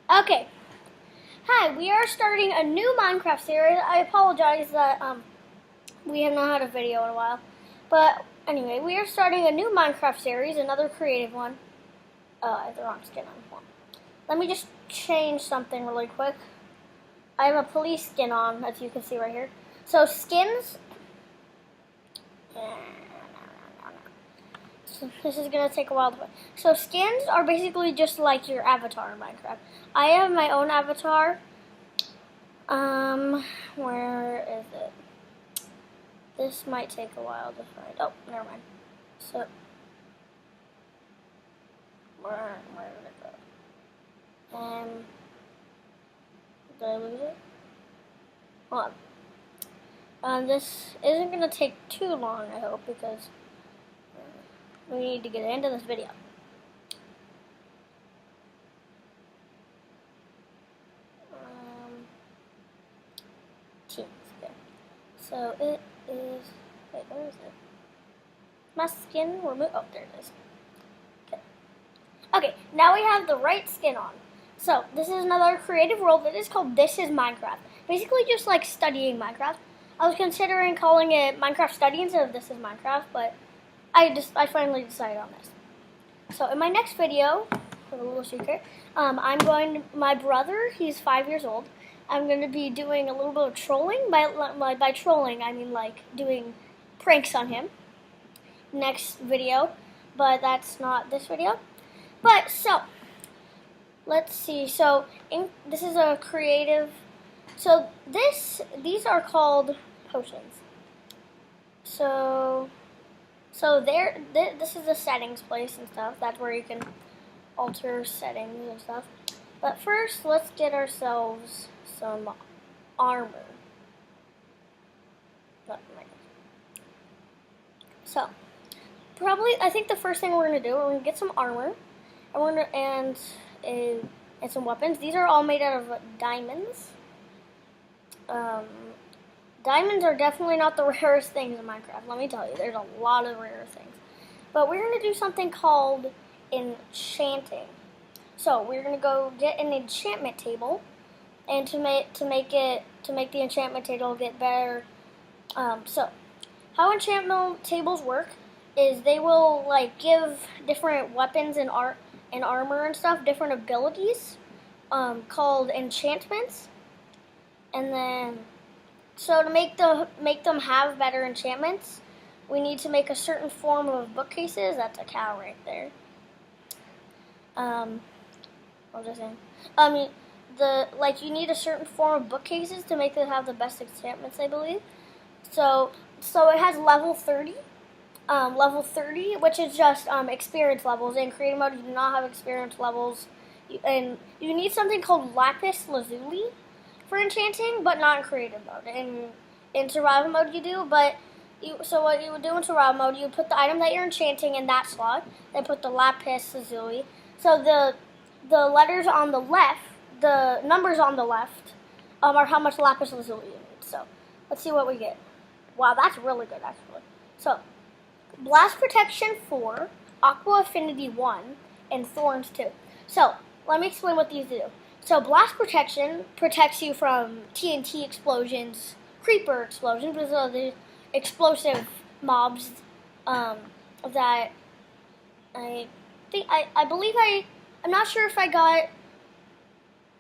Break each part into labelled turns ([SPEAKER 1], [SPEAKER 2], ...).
[SPEAKER 1] Okay. Hi, we are starting a new Minecraft series. I apologize that we have not had a video in a while. But anyway, we are starting a new Minecraft series, another creative one. I have the wrong skin on. Let me just change something really quick. I have a police skin on, as you can see right here. So skins. So this is gonna take a while to play. So skins are basically just like your avatar in Minecraft. I have my own avatar. Where is it? This might take a while to find. Oh, never mind. So, where did it go? Did I lose it? Hold on. This isn't gonna take too long, I hope, because we need to get into this video. Teams. Okay. So it is. Wait, where is it? My skin remove. Oh, there it is. Okay. Okay, now we have the right skin on. So this is another creative world that is called This Is Minecraft. Basically, just like studying Minecraft. I was considering calling it Minecraft Study instead of This Is Minecraft, but I finally decided on this. So in my next video, for a little secret, my brother, he's 5 years old. I'm going to be doing a little bit of trolling. By trolling, I mean like doing pranks on him. Next video, but that's not this video. But so, let's see. So this is a creative. So these are called potions. So this is the settings place and stuff. That's where you can alter settings and stuff. But first, let's get ourselves some armor. So, I think the first thing we're gonna do, we're gonna get some armor, and some weapons. These are all made out of diamonds. Diamonds are definitely not the rarest things in Minecraft. Let me tell you, there's a lot of rare things. But we're gonna do something called enchanting. So we're gonna go get an enchantment table, and to make the enchantment table get better. So how enchantment tables work is they will like give different weapons and armor and stuff different abilities, called enchantments, and then so to make them have better enchantments, we need to make a certain form of bookcases. That's a cow right there. What was I saying? You need a certain form of bookcases to make them have the best enchantments, I believe. So it has level 30. Level 30, which is just experience levels. In creative mode, you do not have experience levels. And you need something called lapis lazuli for enchanting, but not in creative mode. In survival mode, you do, but so what you would do in survival mode, you put the item that you're enchanting in that slot, then put the lapis lazuli. So the letters on the left, the numbers on the left, are how much lapis lazuli you need. So let's see what we get. Wow, that's really good, actually. So blast protection 4, aqua affinity 1, and thorns 2. So let me explain what these do. So blast protection protects you from TNT explosions, creeper explosions, which are the explosive mobs that I'm not sure if I got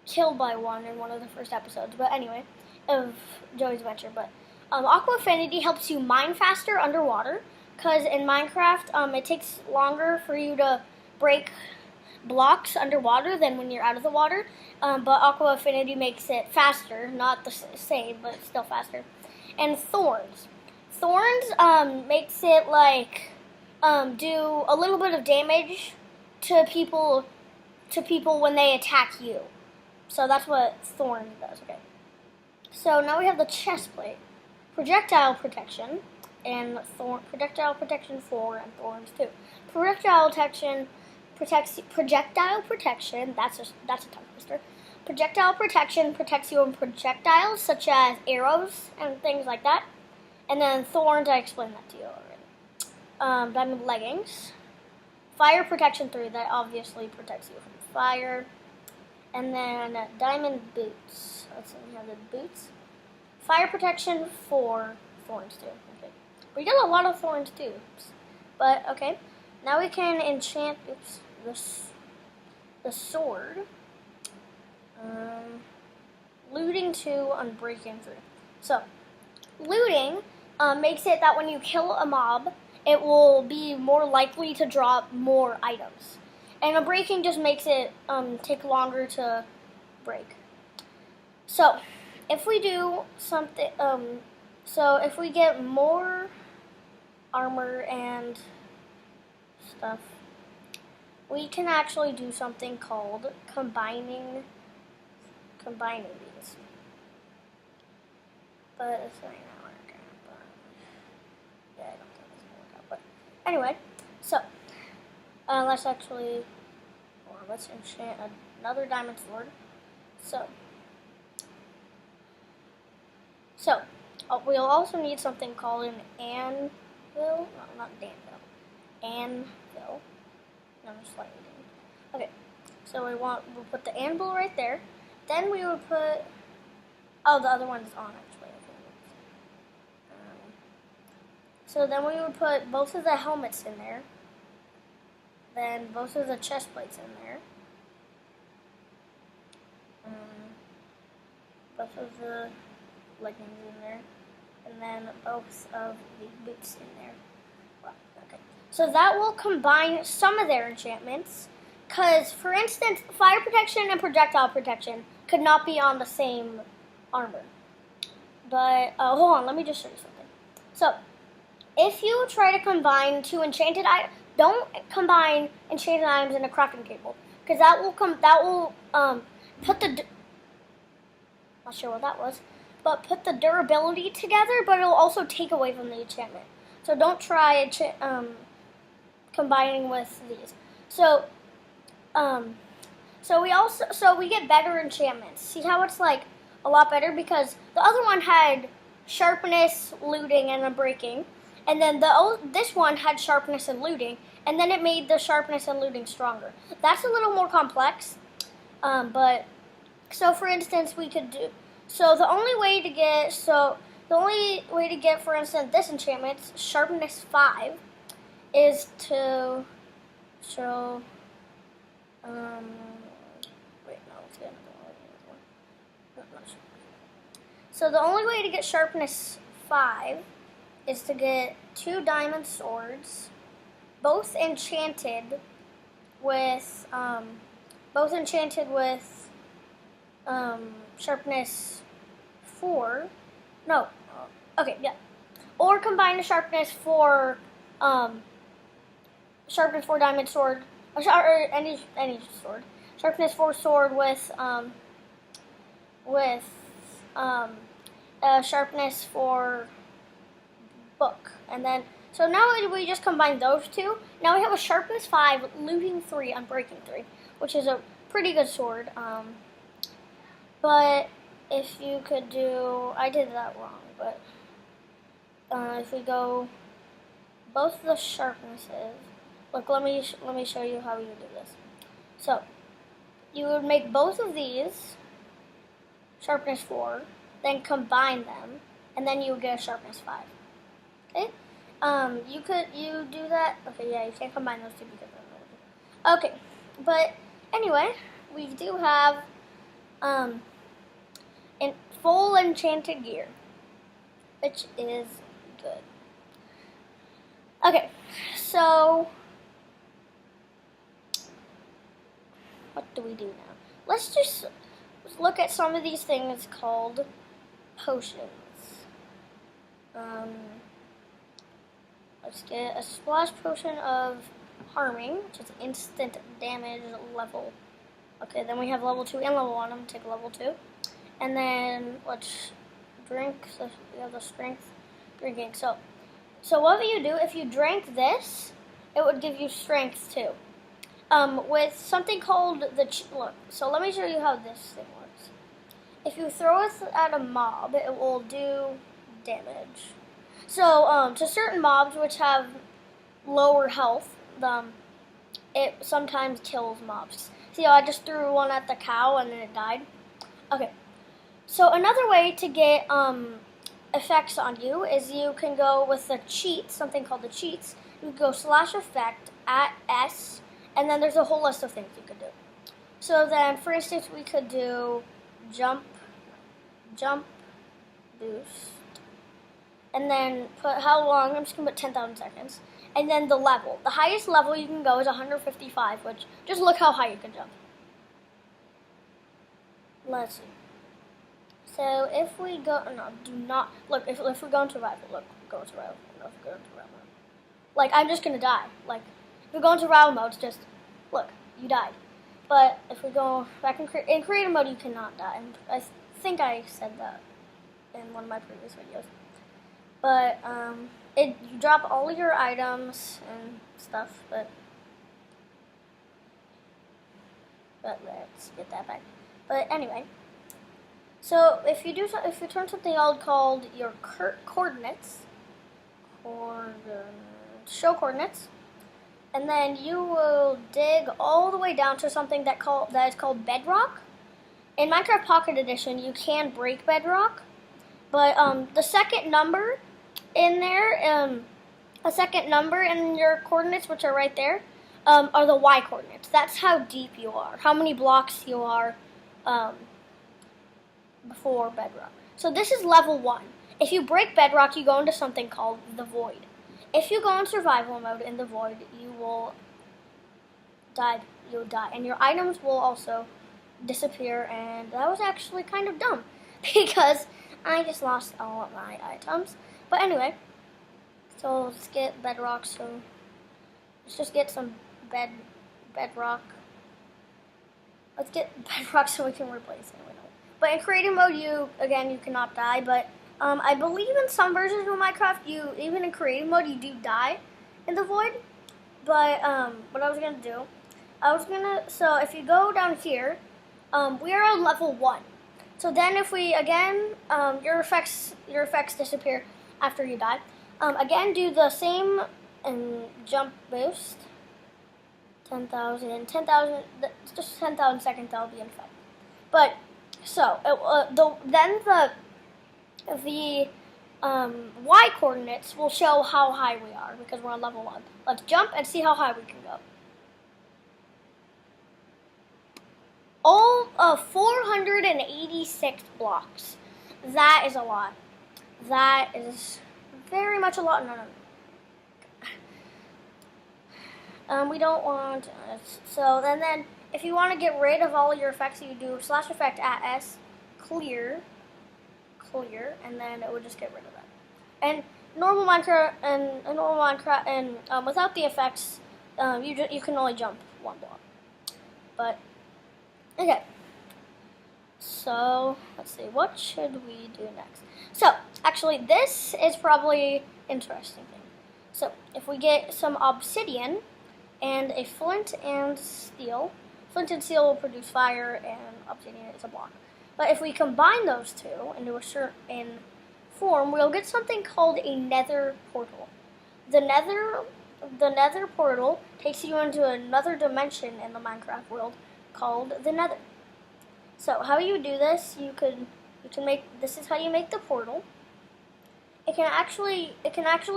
[SPEAKER 1] killed by one in one of the first episodes, but anyway, of Joey's Adventure. But aqua affinity helps you mine faster underwater, because in Minecraft it takes longer for you to break blocks underwater than when you're out of the water. But aqua affinity makes it faster, not the same, but still faster. And thorns. Thorns makes it like do a little bit of damage to people when they attack you. So that's what thorns does. Okay. So now we have the chest plate, projectile protection, and projectile protection 4 and thorns 2. Projectile protection. That's a tongue twister. Projectile protection protects you from projectiles such as arrows and things like that. And then thorns, I explained that to you already. Diamond leggings. Fire protection 3, that obviously protects you from fire. And then diamond boots. Let's see, we have the boots. Fire protection 4, thorns 2. Okay. We got a lot of thorns too. But okay. Now we can enchant the sword. Looting 2, unbreaking 3. So, looting makes it that when you kill a mob, it will be more likely to drop more items. And unbreaking just makes it take longer to break. So, if we do something, so if we get more armor and stuff, we can actually do something called combining these. But it's not working. But yeah, I don't think it's gonna work out. But anyway, so let's enchant another diamond sword. So we'll also need something called an anvil. No, not danvil. Anvil. No, I'm slightly different. Okay, so we'll put the anvil right there. Then we would put. Oh, the other one's on actually. So then we would put both of the helmets in there. Then both of the chest plates in there. Both of the leggings in there. And then both of the boots in there. Well, okay. So that will combine some of their enchantments. Because, for instance, fire protection and projectile protection could not be on the same armor. But, hold on, let me just show you something. So, if you try to combine two enchanted items, don't combine enchanted items in a crafting table. Because that will put the, not sure what that was, but put the durability together, but it'll also take away from the enchantment. So don't try combining with these. So we get better enchantments. See how it's like a lot better, because the other one had sharpness, looting, and unbreaking, and then this one had sharpness and looting, and then it made the sharpness and looting stronger. That's a little more complex, but so for instance we could do. So the only way to get for instance this enchantment, sharpness 5, is to show. So the only way to get sharpness 5 is to get 2 diamond swords, both enchanted with sharpness 4. No, okay, yeah. Or combine the sharpness 4 diamond sword, or any sword. Sharpness 4 sword with sharpness 4 book, and then so now we just combine those two. Now we have a sharpness 5, looting 3, unbreaking 3, which is a pretty good sword. But if you could do, I did that wrong, but if we go both the sharpnesses, look, let me show you how you do this. So you would make both of these sharpness 4, then combine them, and then you would get a sharpness 5. Okay? You do that. Okay, yeah, you can't combine those two because of okay, but anyway, we do have in full enchanted gear, which is good. Okay, so what do we do now? Let's just look at some of these things called potions. Let's get a splash potion of harming, which is instant damage level. Okay, then we have level 2 and level 1. I'm going to take level 2. And then let's drink. So we have the strength drinking. So what would you do if you drank this? It would give you strength 2. With something called look. So let me show you how this thing works. If you throw it at a mob, it will do damage. So to certain mobs which have lower health, it sometimes kills mobs. See how I just threw one at the cow and then it died? Okay. So another way to get effects on you is you can go with the cheats, something called the cheats. You go /effect at S, and then there's a whole list of things you could do. So then, for instance, we could do jump boost, and then put how long. I'm just gonna put 10,000 seconds, and then the level. The highest level you can go is 155, which just look how high you can jump. Let's see. So if we go, no, do not look. If we go in survival, look, go in survival. No, if we go in survival mode, like I'm just gonna die. Like if we go in survival mode, it's just look, you died. But if we go back in creative mode, you cannot die. And I think I said that in one of my previous videos. But you drop all your items and stuff. But let's get that back. But anyway, so if you turn something on called your coordinates, show coordinates. And then you will dig all the way down to something that is called bedrock. In Minecraft Pocket Edition, you can break bedrock, but the second number in there, a second number in your coordinates, which are right there, are the Y coordinates. That's how deep you are, how many blocks you are before bedrock. So this is level 1. If you break bedrock, you go into something called the void. If you go in survival mode in the void, you will die. You'll die, and your items will also disappear. And that was actually kind of dumb because I just lost all of my items. But anyway, so let's get bedrock. So let's just get some bedrock. Let's get bedrock so we can replace it. But in creative mode, you cannot die. But I believe in some versions of Minecraft, even in creative mode, you do die in the void. But what I was gonna do, so if you go down here, we are on level 1. So then if we your effects disappear after you die. Again, do the same and jump boost. 10,000, just 10,000 seconds. That'll be in effect. But so then the Y coordinates will show how high we are because we're on level 1. Let's jump and see how high we can go. All of 486 blocks. That is a lot. That is very much a lot. No. We don't want so then if you want to get rid of all your effects, you do /effect at S clear, and then it would just get rid of that. And normal Minecraft and without the effects, you can only jump 1 block. But okay, so let's see, what should we do next? So actually, this is probably interesting thing. So if we get some obsidian and a flint and steel will produce fire, and obsidian is a block. But if we combine those two into a certain form, we'll get something called a nether portal. The nether portal takes you into another dimension in the Minecraft world called the nether. So how you do this, you can make, this is how you make the portal. It can actually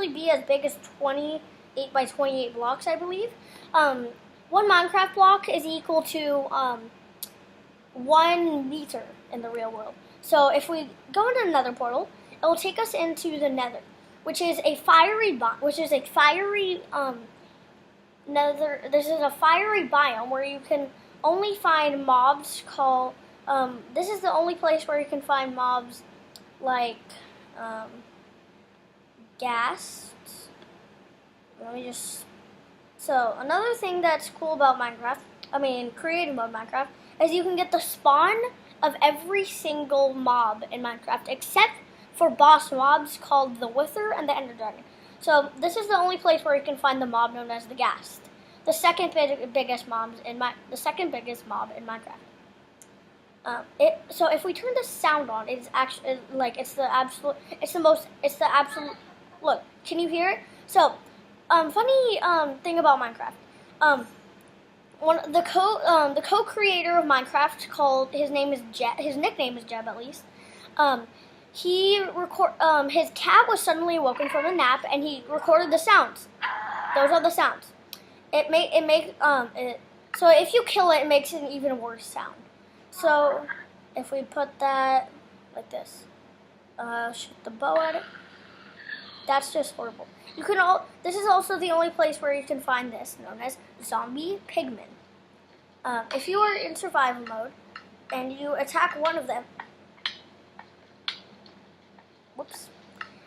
[SPEAKER 1] be as big as 28 by 28 blocks, I believe. One Minecraft block is equal to 1 meter in the real world. So if we go into another portal, it will take us into the nether, which is a fiery nether. This is a fiery biome where you can only find mobs called. This is the only place where you can find mobs like ghasts. Let me just. So another thing that's cool about Minecraft, creative mode Minecraft, is you can get the spawn of every single mob in Minecraft, except for boss mobs called the Wither and the Ender Dragon. So this is the only place where you can find the mob known as the Ghast, the second biggest mob in Minecraft. So if we turn the sound on, it's actually it's the absolute. Look, can you hear it? So funny thing about Minecraft. the co-creator of Minecraft, called, his name is Jeb. His nickname is Jeb, at least. His cat was suddenly awoken from a nap, and he recorded the sounds. Those are the sounds. So if you kill it, it makes an even worse sound. So if we put that like this, shoot the bow at it. That's just horrible. This is also the only place where you can find this, known as zombie pigmen. If you are in survival mode and you attack one of them,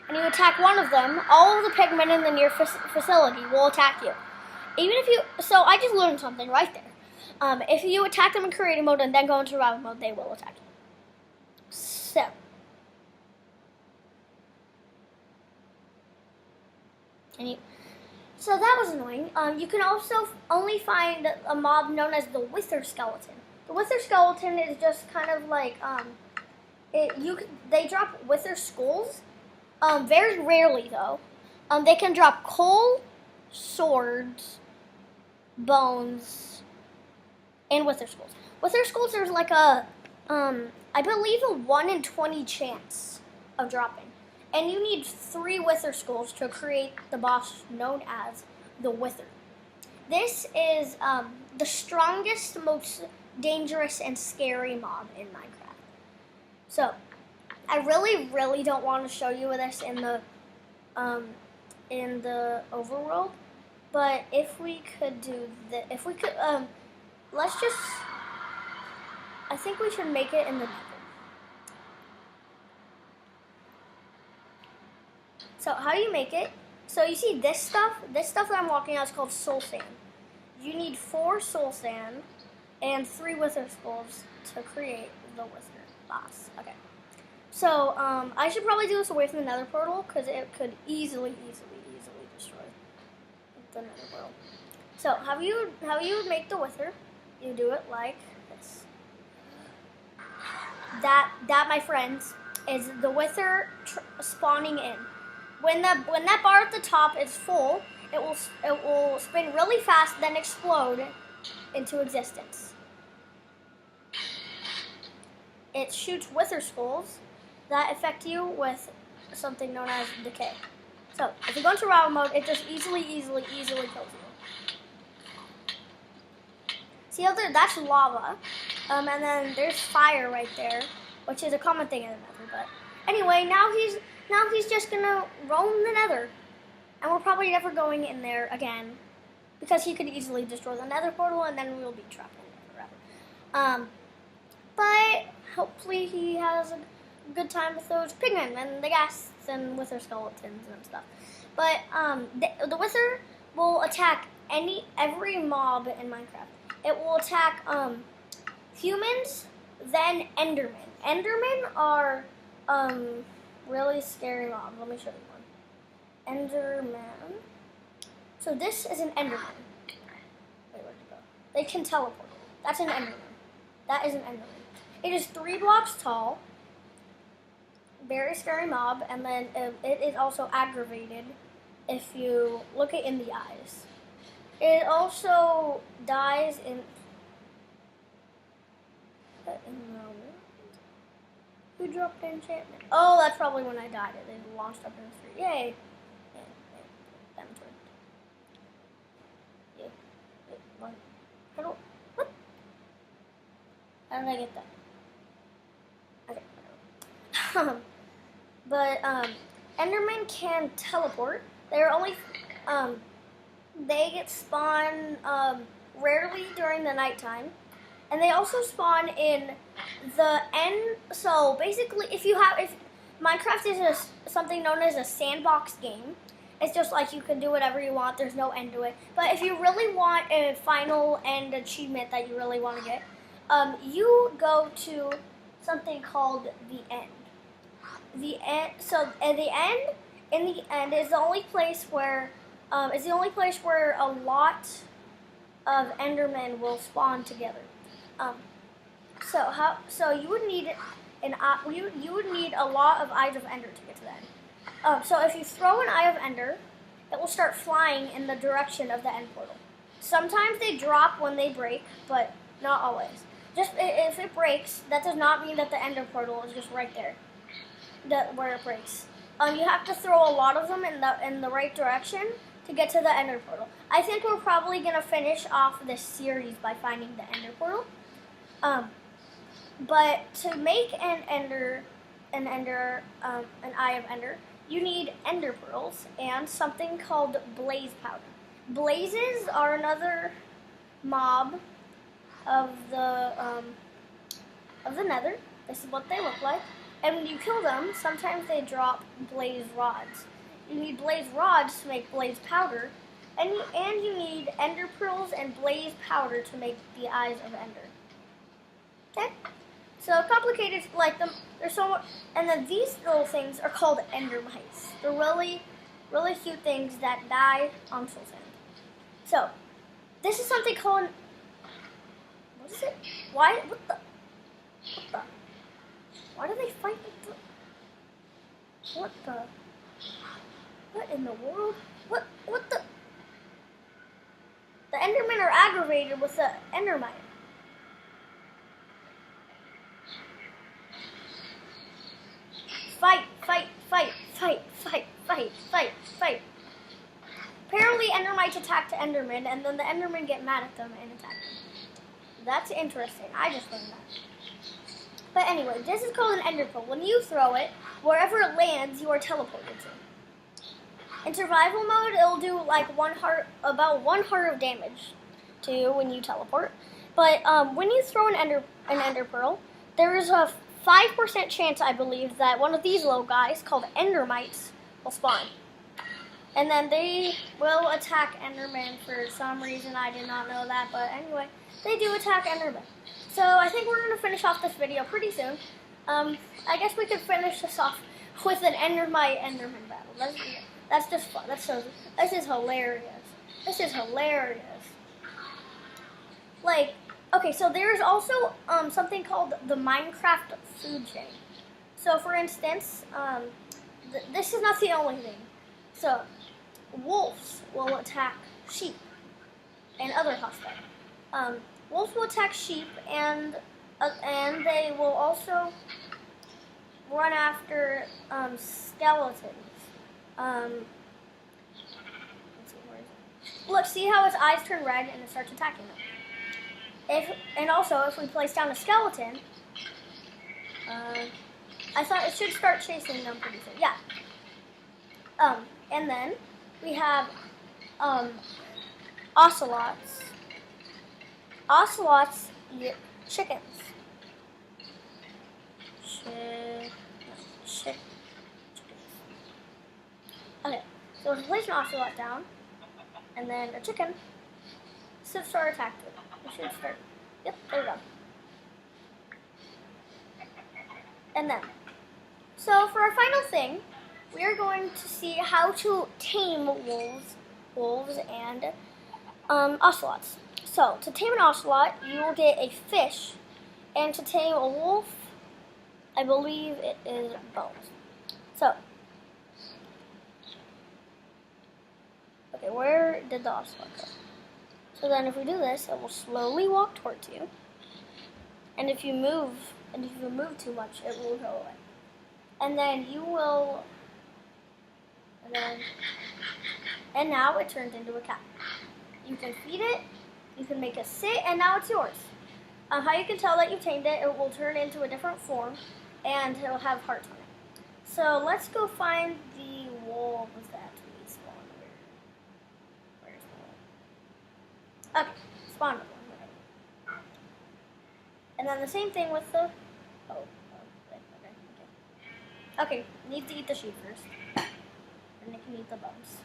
[SPEAKER 1] and you attack one of them, all of the pigmen in the near facility will attack you. So I just learned something right there. If you attack them in creative mode and then go into survival mode, they will attack you. So that was annoying. You can also only find a mob known as the Wither Skeleton. The Wither Skeleton is just kind of like they drop Wither skulls. Very rarely though. They can drop coal, swords, bones, and Wither skulls. Wither skulls, there's like I believe a 1 in 20 chance of dropping. And you need 3 Wither skulls to create the boss known as the Wither. This is the strongest, most dangerous, and scary mob in Minecraft. So, I really, really don't want to show you this in the overworld. But if we could do this, I think we should make it in the Nether. So how do you make it? So you see this stuff that I'm walking on is called soul sand. You need 4 soul sand and 3 Wither skulls to create the Wither boss. Okay. So I should probably do this away from the Nether portal because it could easily destroy the Nether world. So how you would make the Wither? You do it like this. That my friends, is the Wither spawning in. When that bar at the top is full, it will spin really fast, then explode into existence. It shoots Wither skulls that affect you with something known as decay. So if you go into survival mode, it just easily kills you. See how that's lava, and then there's fire right there, which is a common thing in the Nether. But anyway, now he's just gonna roam the Nether, and we're probably never going in there again because he could easily destroy the Nether portal, and then we'll be trapped in there forever. But hopefully he has a good time with those pigmen and the ghasts and Wither skeletons and stuff. But the Wither will attack every mob in Minecraft. It will attack humans, then Endermen. Endermen are really scary mobs. Let me show you one. Enderman. So this is an Enderman. Wait, where'd it go? They can teleport. That's an Enderman. That is an Enderman. It is 3 blocks tall. Very scary mob, and then it is also aggravated if you look it in the eyes. It also dies in the moment. Who dropped enchantment? Oh, that's probably when I died. It launched up in the street. Yay! That one's right. Yeah. What? What? How did I get that? Okay. But Endermen can teleport. They're only they get spawn rarely during the nighttime, and they also spawn in the end. So basically, if Minecraft is something known as a sandbox game, it's just like you can do whatever you want. There's no end to it. But if you really want a final end achievement that you really want to get, you go to something called the end. The end. So in the end is the only place where a lot of Endermen will spawn together. So you would need you would need a lot of Eyes of Ender to get to that. So if you throw an Eye of Ender, it will start flying in the direction of the end portal. Sometimes they drop when they break, but not always. Just if it breaks, that does not mean that the ender portal is just right there, where it breaks. You have to throw a lot of them in the right direction to get to the ender portal. I think we're probably gonna finish off this series by finding the ender portal. But to make an eye of ender, you need ender pearls and something called blaze powder. Blazes are another mob of the nether. This is what they look like. And when you kill them, sometimes they drop blaze rods. You need blaze rods to make blaze powder, and you need ender pearls and blaze powder to make the eyes of ender. Okay? So complicated like them. There's so much, and then these little things are called ender mites. They're really, really cute things that die on soul sand. So this is something called. What is it? Why? What the? Why do they fight with the? What the? What in the world? What the? The Endermen are aggravated with the Endermite. Fight. Apparently Endermites attack the Endermen, and then the Endermen get mad at them and attack them. That's interesting. I just learned that. But anyway, this is called an ender pearl. When you throw it, wherever it lands, you are teleported to. In survival mode, it'll do like about 1 heart of damage to you when you teleport. But when you throw an ender pearl, there is a 5% chance, I believe, that one of these little guys called endermites will spawn. And then they will attack endermen for some reason. I did not know that, but anyway, they do attack endermen. So I think we're going to finish off this video pretty soon. I guess we could finish this off with an enderman battle. That's just fun. This is hilarious. This is hilarious. Like, okay, so there's also something called the Minecraft food chain. So for instance, this is not the only thing. So wolves will attack sheep and other hostile. Wolves will attack sheep, and they will also run after skeletons. Let's see, where is it? Look, see how its eyes turn red and it starts attacking them. And also, if we place down a skeleton, I thought it should start chasing them pretty soon. Yeah. And then we have ocelots. Ocelots eat chickens. Chickens. Okay, so if we place an ocelot down, and then a chicken, should start attacking. We should start. Yep, there we go. And then, so for our final thing, we are going to see how to tame wolves and ocelots. So, to tame an ocelot, you will get a fish, and to tame a wolf, I believe it is bones. So, okay, where did the ocelot go? So then if we do this, it will slowly walk towards you, and if you move too much, it will go away. And then you will, and now it turns into a cat. You can feed it, you can make it sit, and now it's yours. How you can tell that you tamed it, it will turn into a different form, and it will have hearts on it. So let's go find the wolves that we spawned. Where's the wolf? Okay, spawned one. And then the same thing with the... Okay, need to eat the sheep first. And they can eat the bones.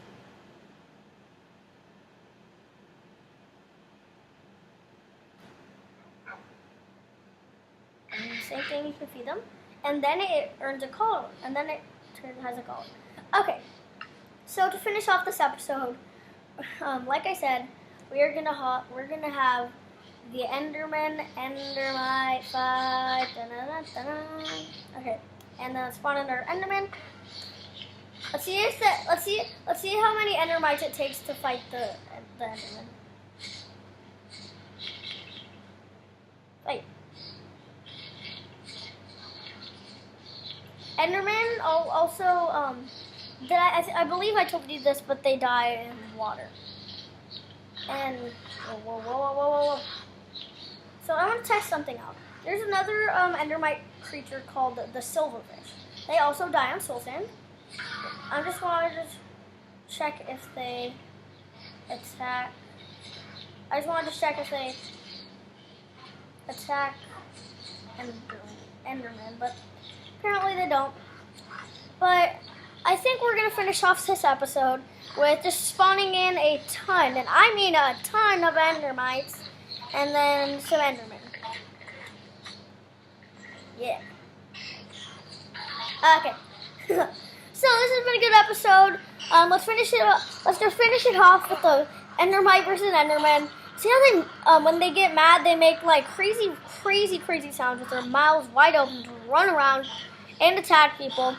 [SPEAKER 1] And same thing, you can feed them. And then it earns a collar. And then it has a collar. Okay, so to finish off this episode, like I said, we're gonna have the Enderman, Endermite fight. Okay, and then spawn another Enderman. Let's see how many Endermites it takes to fight the Enderman. Endermen also, I believe I told you this, but they die in water. And, whoa. So I want to test something out. There's another Endermite creature called the Silverfish. They also die on soul sand. I just wanted to check if they attack. I just wanted to check if they attack Enderman, but apparently they don't. But I think we're going to finish off this episode with just spawning in a ton, and I mean a ton of Endermites, and then some Endermen. Yeah. Okay. So this has been a good episode. Let's finish it up. Let's just finish it off with the Endermite versus Enderman. See how they, when they get mad, they make like crazy sounds with their mouths wide open to run around and attack people.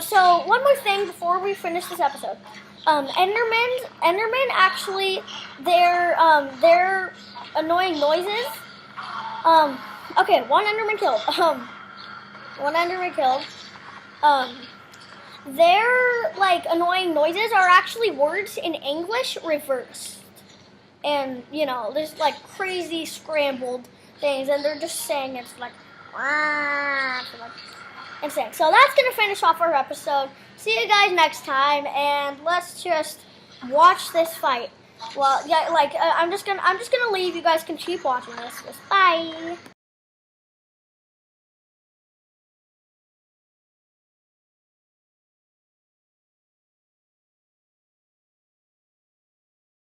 [SPEAKER 1] So one more thing before we finish this episode. Endermen actually, their annoying noises. Okay, one Enderman killed. Their like annoying noises are actually words in English reversed. And, you know, there's like crazy scrambled things, and they're just saying it's like, insane. So that's going to finish off our episode. See you guys next time, and let's just watch this fight. Well, yeah, like, I'm just gonna leave. You guys can keep watching this. Bye.